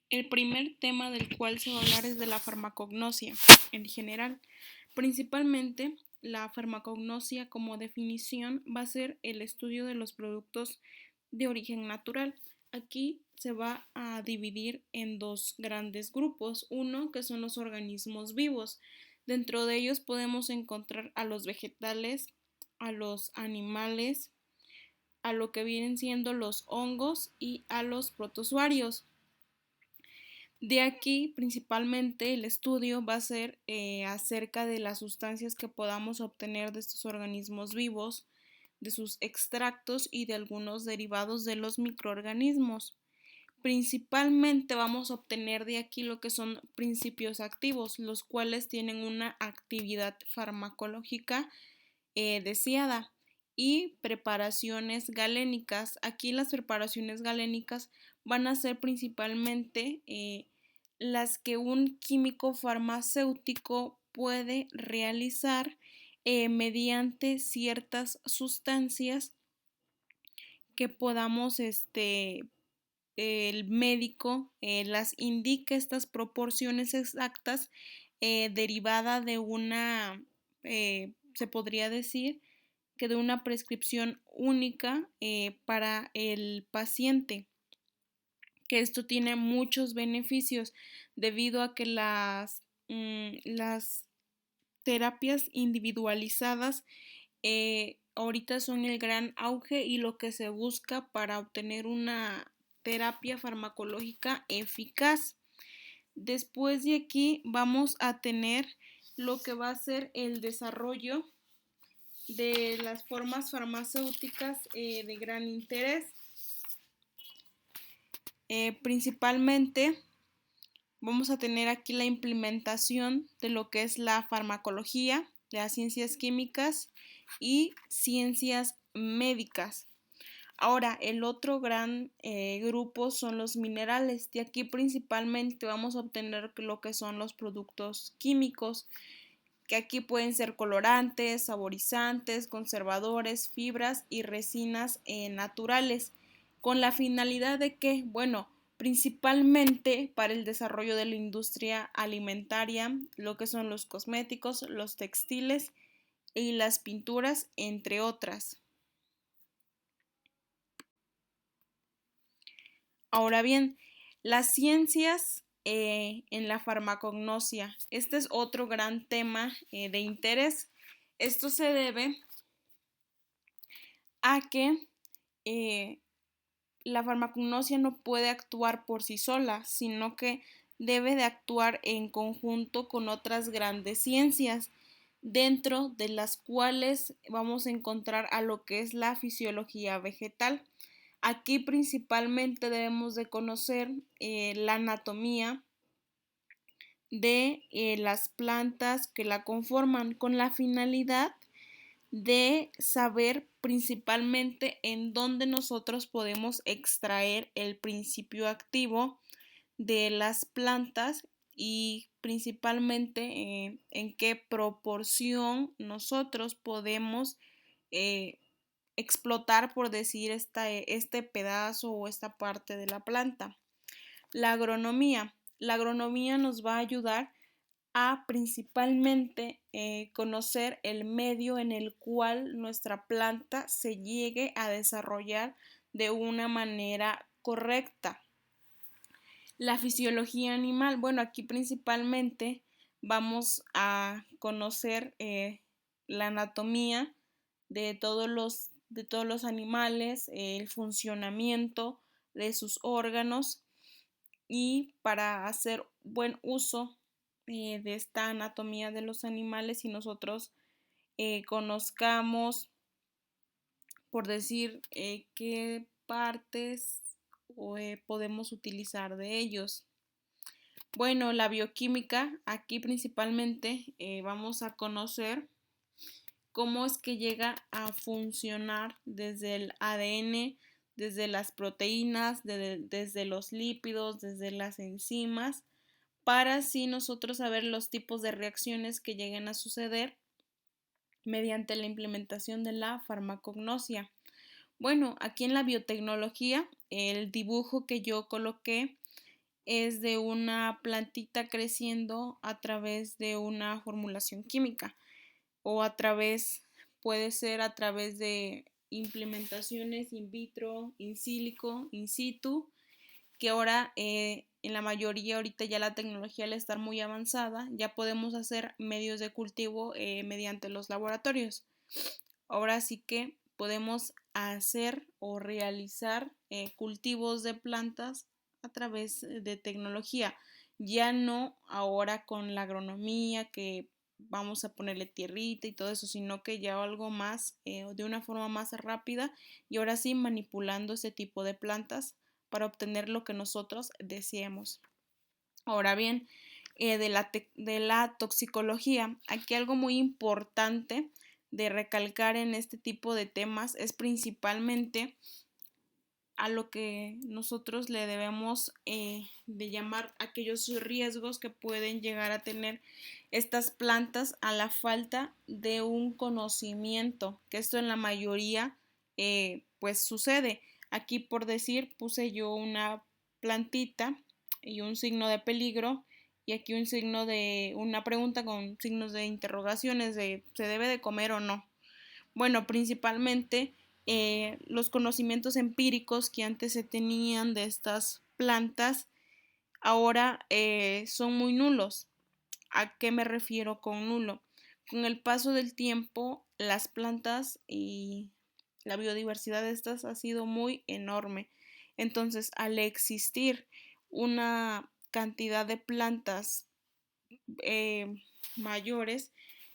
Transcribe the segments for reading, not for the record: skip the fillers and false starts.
El primer tema del cual se va a hablar es de la farmacognosia en general. Principalmente, la farmacognosia como definición va a ser el estudio de los productos de origen natural. Aquí se va a dividir en dos grandes grupos. Uno, que son los organismos vivos. Dentro de ellos podemos encontrar a los vegetales, a los animales, a lo que vienen siendo los hongos y a los protozoarios. De aquí, principalmente, el estudio va a ser acerca de las sustancias que podamos obtener de estos organismos vivos, de sus extractos y de algunos derivados de los microorganismos. Principalmente vamos a obtener de aquí lo que son principios activos, los cuales tienen una actividad farmacológica deseada y preparaciones galénicas. Aquí las preparaciones galénicas van a ser principalmente las que un químico farmacéutico puede realizar mediante ciertas sustancias que podamos, el médico las indique estas proporciones exactas derivada de una, se podría decir, que de una prescripción única para el paciente, que esto tiene muchos beneficios debido a que las terapias individualizadas ahorita son el gran auge y lo que se busca para obtener una terapia farmacológica eficaz. Después de aquí vamos a tener lo que va a ser el desarrollo de las formas farmacéuticas de gran interés. Principalmente vamos a tener aquí la implementación de lo que es la farmacología, las ciencias químicas y ciencias médicas. Ahora, el otro gran grupo son los minerales. De aquí principalmente vamos a obtener lo que son los productos químicos, que aquí pueden ser colorantes, saborizantes, conservadores, fibras y resinas naturales, con la finalidad de que, bueno, principalmente para el desarrollo de la industria alimentaria, lo que son los cosméticos, los textiles y las pinturas, entre otras. Ahora bien, las ciencias en la farmacognosia. Este es otro gran tema de interés. Esto se debe a que la farmacognosia no puede actuar por sí sola, sino que debe de actuar en conjunto con otras grandes ciencias, dentro de las cuales vamos a encontrar a lo que es la fisiología vegetal. Aquí principalmente debemos de conocer la anatomía de las plantas que la conforman, con la finalidad de saber principalmente en dónde nosotros podemos extraer el principio activo de las plantas y principalmente en qué proporción nosotros podemos eh, explotar, por decir, este pedazo o esta parte de la planta. La agronomía. La agronomía nos va a ayudar a principalmente conocer el medio en el cual nuestra planta se llegue a desarrollar de una manera correcta. La fisiología animal, bueno, aquí principalmente vamos a conocer la anatomía de todos los animales, el funcionamiento de sus órganos y para hacer buen uso de esta anatomía de los animales y nosotros conozcamos, por decir, qué partes podemos utilizar de ellos. Bueno, la bioquímica, aquí principalmente vamos a conocer cómo es que llega a funcionar desde el ADN, desde las proteínas, desde los lípidos, desde las enzimas, para así nosotros saber los tipos de reacciones que lleguen a suceder mediante la implementación de la farmacognosia. Bueno, aquí en la biotecnología, el dibujo que yo coloqué es de una plantita creciendo a través de una formulación química o puede ser a través de implementaciones in vitro, in silico, in situ, que ahora en la mayoría ahorita ya la tecnología al estar muy avanzada ya podemos hacer medios de cultivo mediante los laboratorios. Ahora sí que podemos hacer o realizar cultivos de plantas a través de tecnología, ya no ahora con la agronomía que vamos a ponerle tierrita y todo eso, sino que ya algo más, de una forma más rápida y ahora sí manipulando ese tipo de plantas para obtener lo que nosotros deseemos. Ahora bien, de la toxicología, aquí algo muy importante de recalcar en este tipo de temas es principalmente a lo que nosotros le debemos de llamar aquellos riesgos que pueden llegar a tener estas plantas a la falta de un conocimiento, que esto en la mayoría pues sucede. Aquí por decir puse yo una plantita y un signo de peligro y aquí un signo de una pregunta con signos de interrogaciones de ¿se debe de comer o no? Bueno, principalmente los conocimientos empíricos que antes se tenían de estas plantas ahora son muy nulos. ¿A qué me refiero con nulo? Con el paso del tiempo, las plantas y la biodiversidad de estas ha sido muy enorme. Entonces, al existir una cantidad de plantas eh, mayores,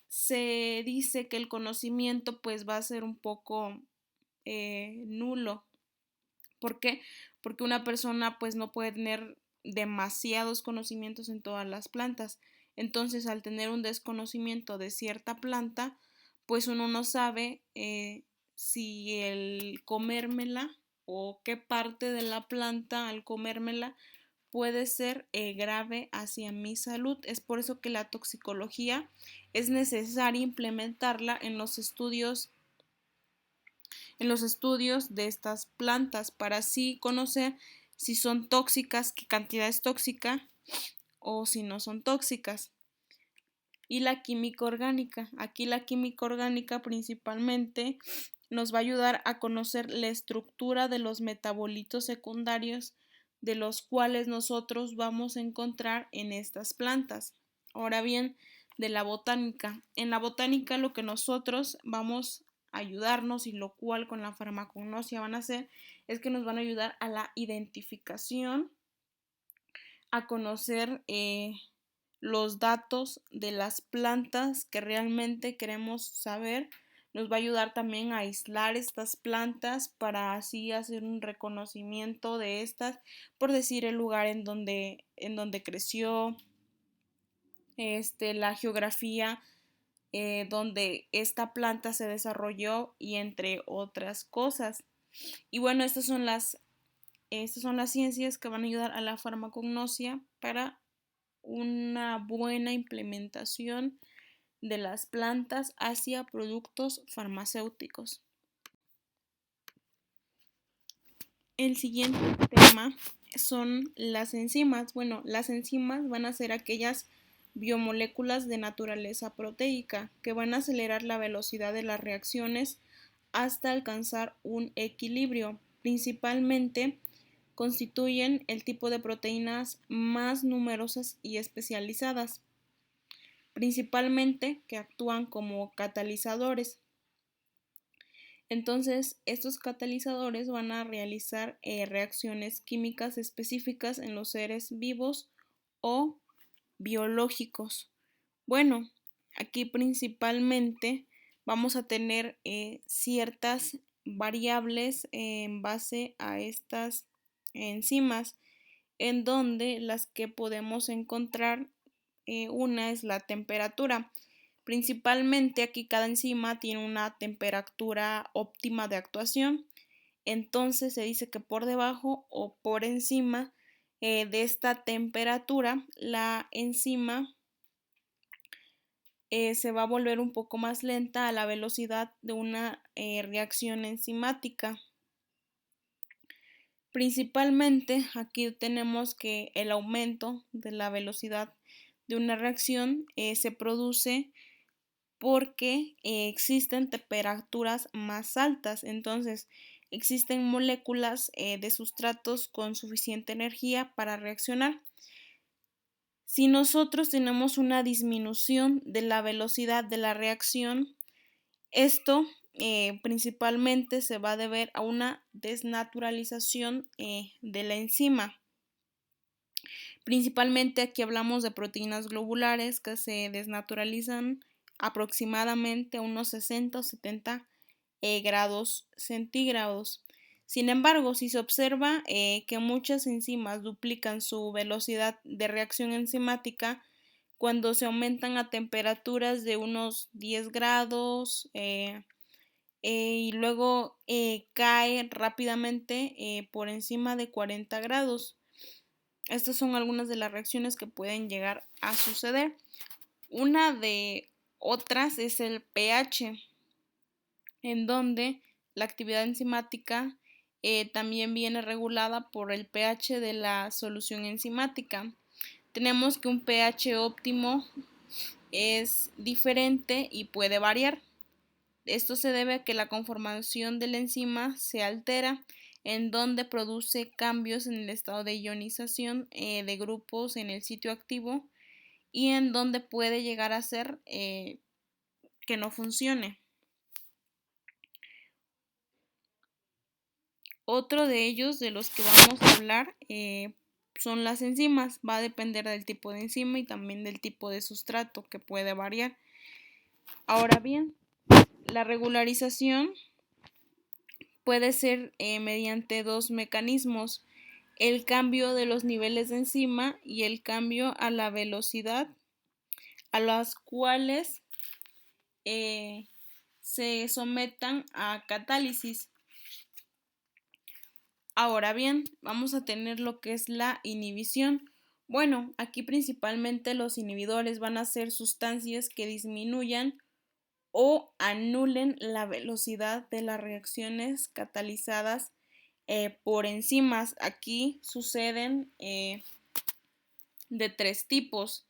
se dice que el conocimiento pues va a ser un poco nulo. ¿Por qué? Porque una persona pues no puede tener demasiados conocimientos en todas las plantas. Entonces, al tener un desconocimiento de cierta planta, pues uno no sabe si el comérmela o qué parte de la planta al comérmela puede ser grave hacia mi salud. Es por eso que la toxicología es necesaria implementarla en los estudios de estas plantas para así conocer si son tóxicas, qué cantidad es tóxica o si no son tóxicas. Y la química orgánica. Aquí la química orgánica principalmente nos va a ayudar a conocer la estructura de los metabolitos secundarios de los cuales nosotros vamos a encontrar en estas plantas. Ahora bien, de la botánica. En la botánica lo que nosotros vamos a ayudarnos y lo cual con la farmacognosia van a hacer es que nos van a ayudar a la identificación, a conocer los datos de las plantas que realmente queremos saber. Nos va a ayudar también a aislar estas plantas para así hacer un reconocimiento de estas, por decir el lugar en donde creció, la geografía donde esta planta se desarrolló y entre otras cosas. Y bueno, estas son las ciencias que van a ayudar a la farmacognosia para una buena implementación de las plantas hacia productos farmacéuticos. El siguiente tema son las enzimas. Bueno, las enzimas van a ser aquellas biomoléculas de naturaleza proteica que van a acelerar la velocidad de las reacciones hasta alcanzar un equilibrio. Principalmente constituyen el tipo de proteínas más numerosas y especializadas, principalmente que actúan como catalizadores. Entonces, estos catalizadores van a realizar reacciones químicas específicas en los seres vivos o biológicos. Bueno, aquí principalmente vamos a tener ciertas variables en base a estas enzimas, en donde las que podemos encontrar, una es la temperatura. Principalmente aquí cada enzima tiene una temperatura óptima de actuación, entonces se dice que por debajo o por encima de esta temperatura la enzima se va a volver un poco más lenta a la velocidad de una reacción enzimática. Principalmente aquí tenemos que el aumento de la velocidad de una reacción se produce porque existen temperaturas más altas. Entonces, existen moléculas de sustratos con suficiente energía para reaccionar. Si nosotros tenemos una disminución de la velocidad de la reacción, esto principalmente se va a deber a una desnaturalización de la enzima. Principalmente aquí hablamos de proteínas globulares que se desnaturalizan aproximadamente a unos 60 o 70 grados centígrados. Sin embargo, si se observa que muchas enzimas duplican su velocidad de reacción enzimática cuando se aumentan a temperaturas de unos 10 grados y luego cae rápidamente por encima de 40 grados. Estas son algunas de las reacciones que pueden llegar a suceder. Una de otras es el pH, en donde la actividad enzimática también viene regulada por el pH de la solución enzimática. Tenemos que un pH óptimo es diferente y puede variar. Esto se debe a que la conformación de la enzima se altera, en donde produce cambios en el estado de ionización de grupos en el sitio activo y en donde puede llegar a ser que no funcione. Otro de ellos de los que vamos a hablar son las enzimas. Va a depender del tipo de enzima y también del tipo de sustrato que puede variar. Ahora bien, la regularización puede ser mediante dos mecanismos: el cambio de los niveles de enzima y el cambio a la velocidad a las cuales se sometan a catálisis. Ahora bien, vamos a tener lo que es la inhibición. Bueno, aquí principalmente los inhibidores van a ser sustancias que disminuyan o anulen la velocidad de las reacciones catalizadas por enzimas. Aquí suceden de tres tipos.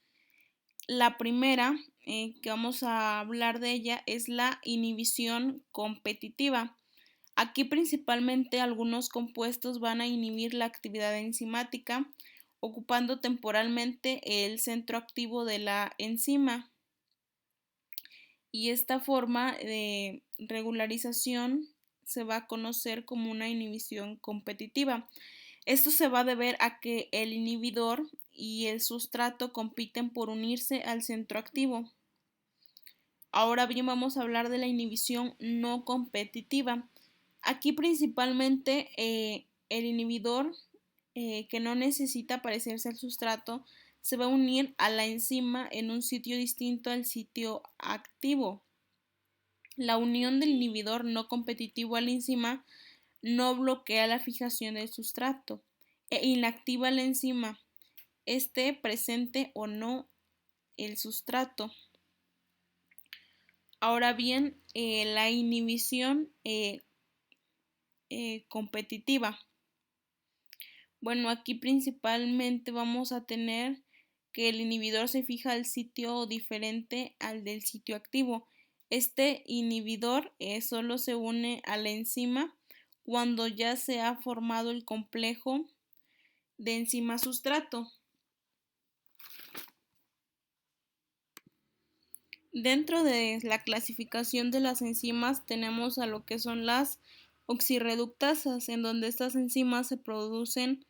La primera que vamos a hablar de ella es la inhibición competitiva. Aquí principalmente algunos compuestos van a inhibir la actividad enzimática, ocupando temporalmente el centro activo de la enzima. Y esta forma de regularización se va a conocer como una inhibición competitiva. Esto se va a deber a que el inhibidor y el sustrato compiten por unirse al centro activo. Ahora bien, vamos a hablar de la inhibición no competitiva. Aquí principalmente el inhibidor que no necesita parecerse al sustrato se va a unir a la enzima en un sitio distinto al sitio activo. La unión del inhibidor no competitivo a la enzima no bloquea la fijación del sustrato e inactiva la enzima, esté presente o no el sustrato. Ahora bien, la inhibición competitiva. Bueno, aquí principalmente vamos a tener que el inhibidor se fija al sitio diferente al del sitio activo. Este inhibidor solo se une a la enzima cuando ya se ha formado el complejo de enzima sustrato. Dentro de la clasificación de las enzimas tenemos a lo que son las oxirreductasas, en donde estas enzimas se producen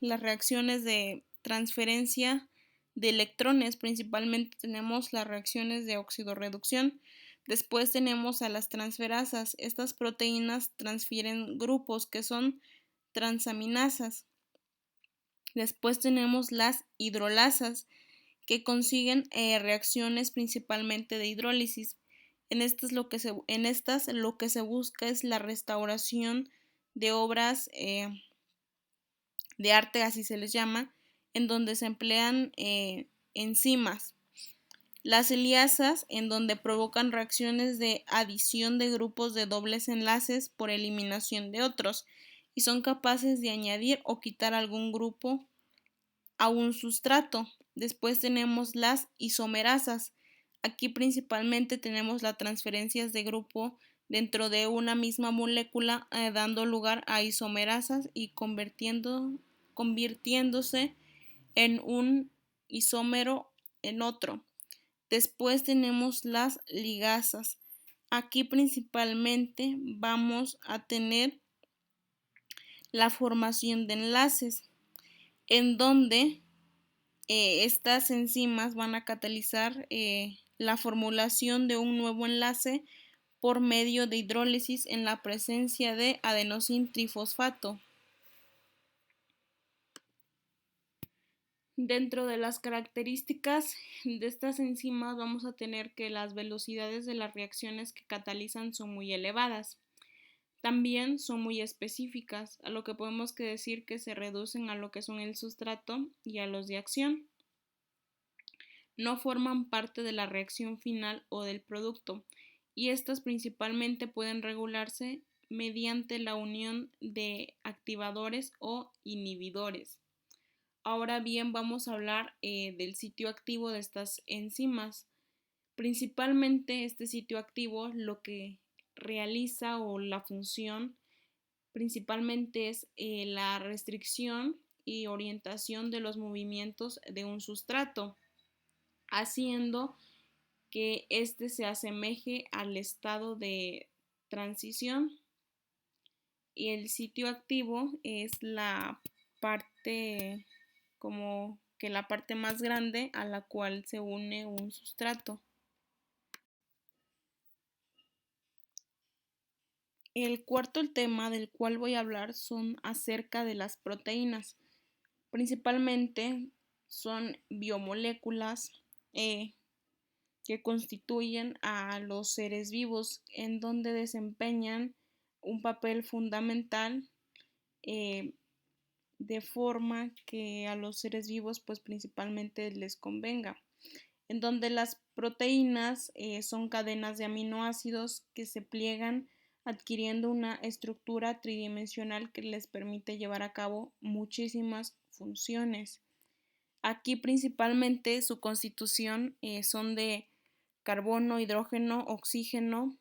las reacciones de transferencia de electrones. Principalmente tenemos las reacciones de oxidorreducción. Después tenemos a las transferasas. Estas proteínas transfieren grupos que son transaminasas. Después tenemos las hidrolasas, que consiguen reacciones principalmente de hidrólisis. En estas lo que se busca es la restauración de obras de arte, así se les llama, en donde se emplean enzimas. Las eliasas, en donde provocan reacciones de adición de grupos de dobles enlaces por eliminación de otros. y son capaces de añadir o quitar algún grupo a un sustrato. Después tenemos las isomerasas. Aquí principalmente tenemos las transferencias de grupo dentro de una misma molécula, dando lugar a isomerasas y convirtiéndose en un isómero en otro. Después tenemos las ligasas. Aquí principalmente vamos a tener la formación de enlaces, en donde estas enzimas van a catalizar la formulación de un nuevo enlace por medio de hidrólisis en la presencia de adenosín trifosfato. Dentro de las características de estas enzimas vamos a tener que las velocidades de las reacciones que catalizan son muy elevadas. También son muy específicas, a lo que podemos decir que se reducen a lo que son el sustrato y a los de acción. No forman parte de la reacción final o del producto, y estas principalmente pueden regularse mediante la unión de activadores o inhibidores. Ahora bien, vamos a hablar del sitio activo de estas enzimas. Principalmente este sitio activo lo que realiza o la función principalmente es la restricción y orientación de los movimientos de un sustrato, haciendo que éste se asemeje al estado de transición. Y el sitio activo es la parte como que la parte más grande a la cual se une un sustrato. El cuarto tema del cual voy a hablar son acerca de las proteínas. Principalmente son biomoléculas que constituyen a los seres vivos, en donde desempeñan un papel fundamental, de forma que a los seres vivos pues principalmente les convenga, en donde las proteínas son cadenas de aminoácidos que se pliegan adquiriendo una estructura tridimensional que les permite llevar a cabo muchísimas funciones. Aquí principalmente su constitución son de carbono, hidrógeno, oxígeno.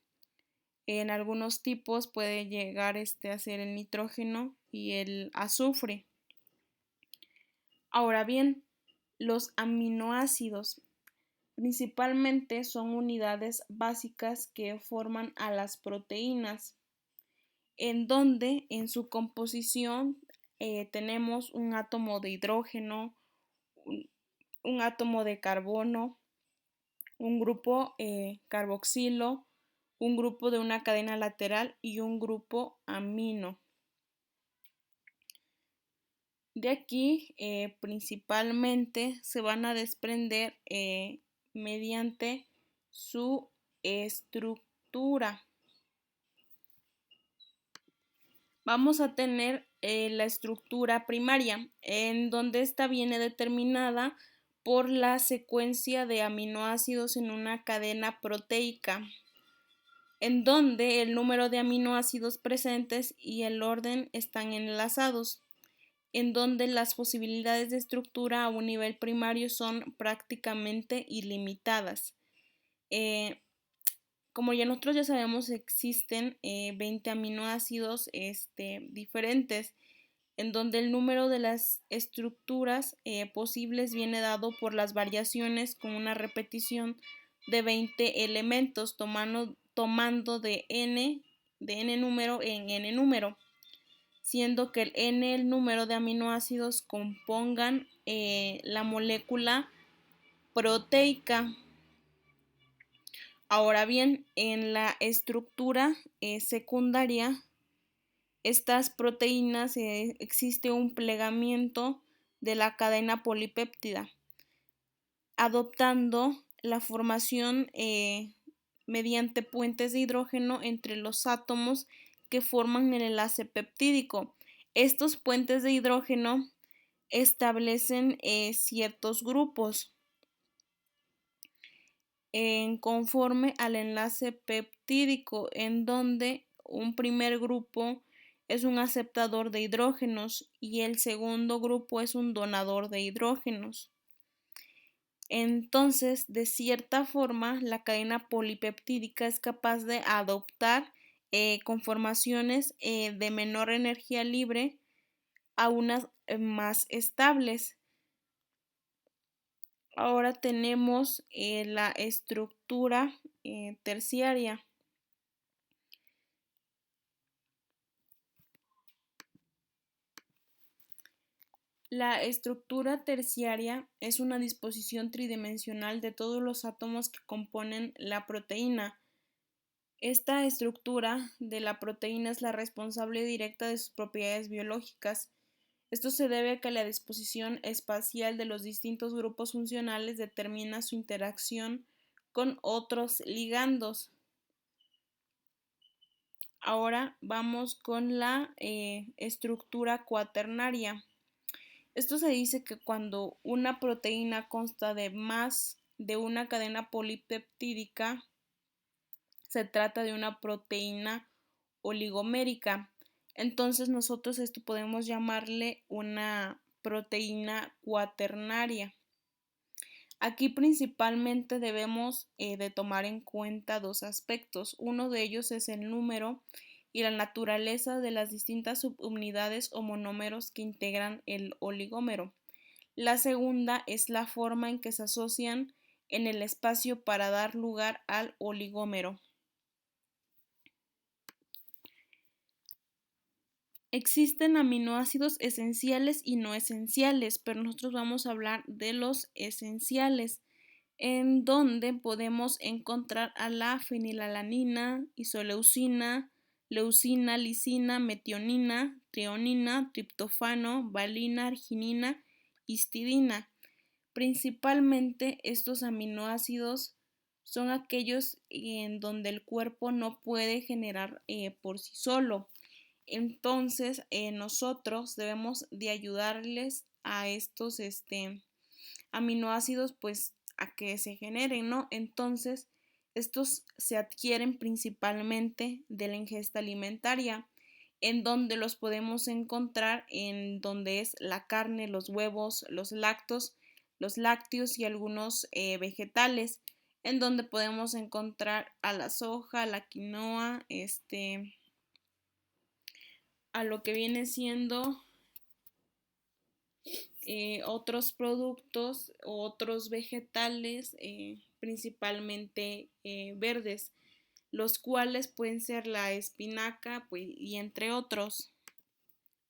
En algunos tipos puede llegar a ser el nitrógeno y el azufre. Ahora bien, los aminoácidos principalmente son unidades básicas que forman a las proteínas, en donde en su composición tenemos un átomo de hidrógeno, un átomo de carbono, un grupo carboxilo, un grupo de una cadena lateral y un grupo amino. De aquí principalmente se van a desprender mediante su estructura. Vamos a tener la estructura primaria, en donde esta viene determinada por la secuencia de aminoácidos en una cadena proteica, en donde el número de aminoácidos presentes y el orden están enlazados, en donde las posibilidades de estructura a un nivel primario son prácticamente ilimitadas. Como ya nosotros ya sabemos, existen 20 aminoácidos diferentes, en donde el número de las estructuras posibles viene dado por las variaciones con una repetición de 20 elementos, tomando de n número en n número, siendo que el n el número de aminoácidos compongan la molécula proteica. Ahora bien, en la estructura secundaria, estas proteínas existe un plegamiento de la cadena polipéptida, adoptando la formación mediante puentes de hidrógeno entre los átomos que forman el enlace peptídico. Estos puentes de hidrógeno establecen ciertos grupos conforme al enlace peptídico, en donde un primer grupo es un aceptador de hidrógenos y el segundo grupo es un donador de hidrógenos. Entonces, de cierta forma, la cadena polipeptídica es capaz de adoptar conformaciones de menor energía libre a unas más estables. Ahora tenemos la estructura terciaria. La estructura terciaria es una disposición tridimensional de todos los átomos que componen la proteína. Esta estructura de la proteína es la responsable directa de sus propiedades biológicas. Esto se debe a que la disposición espacial de los distintos grupos funcionales determina su interacción con otros ligandos. Ahora vamos con la estructura cuaternaria. Esto se dice que cuando una proteína consta de más de una cadena polipeptídica, se trata de una proteína oligomérica. Entonces nosotros esto podemos llamarle una proteína cuaternaria. Aquí principalmente debemos de tomar en cuenta dos aspectos. Uno de ellos es el número y la naturaleza de las distintas subunidades o monómeros que integran el oligómero. La segunda es la forma en que se asocian en el espacio para dar lugar al oligómero. Existen aminoácidos esenciales y no esenciales, pero nosotros vamos a hablar de los esenciales, en donde podemos encontrar a la fenilalanina, isoleucina, leucina, lisina, metionina, trionina, triptófano, valina, arginina, histidina. Principalmente estos aminoácidos son aquellos en donde el cuerpo no puede generar por sí solo. Entonces, nosotros debemos de ayudarles a estos aminoácidos pues a que se generen, ¿no? Entonces, estos se adquieren principalmente de la ingesta alimentaria, en donde los podemos encontrar en donde es la carne, los huevos, los lácteos y algunos vegetales, en donde podemos encontrar a la soja, a la quinoa, a lo que viene siendo otros productos, otros vegetales, principalmente verdes, los cuales pueden ser la espinaca pues, y entre otros.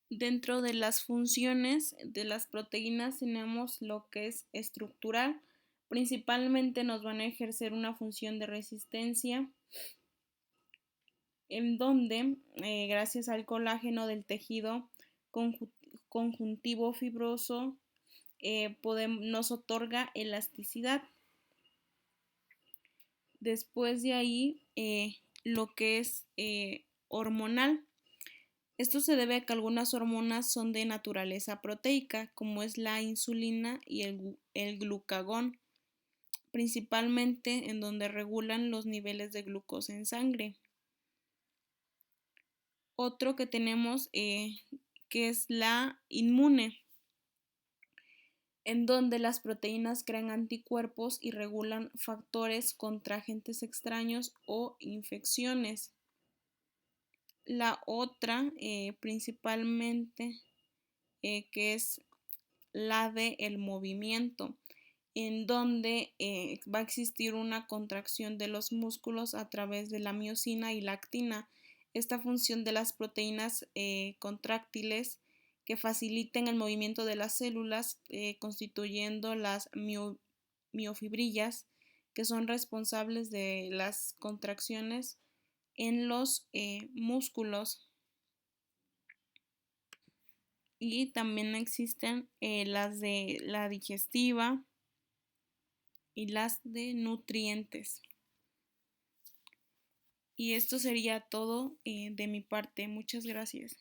Dentro de las funciones de las proteínas tenemos lo que es estructural, principalmente nos van a ejercer una función de resistencia, en donde gracias al colágeno del tejido conjuntivo fibroso nos otorga elasticidad. Después de ahí lo que es hormonal. Esto se debe a que algunas hormonas son de naturaleza proteica, como es la insulina y el glucagón, principalmente en donde regulan los niveles de glucosa en sangre. Otro que tenemos que es la inmune, en donde las proteínas crean anticuerpos y regulan factores contra agentes extraños o infecciones. La otra principalmente que es la del movimiento, en donde va a existir una contracción de los músculos a través de la miosina y la actina. Esta función de las proteínas contráctiles que faciliten el movimiento de las células, constituyendo las miofibrillas, que son responsables de las contracciones en los músculos. Y también existen las de la digestiva y las de nutrientes. Y esto sería todo de mi parte. Muchas gracias.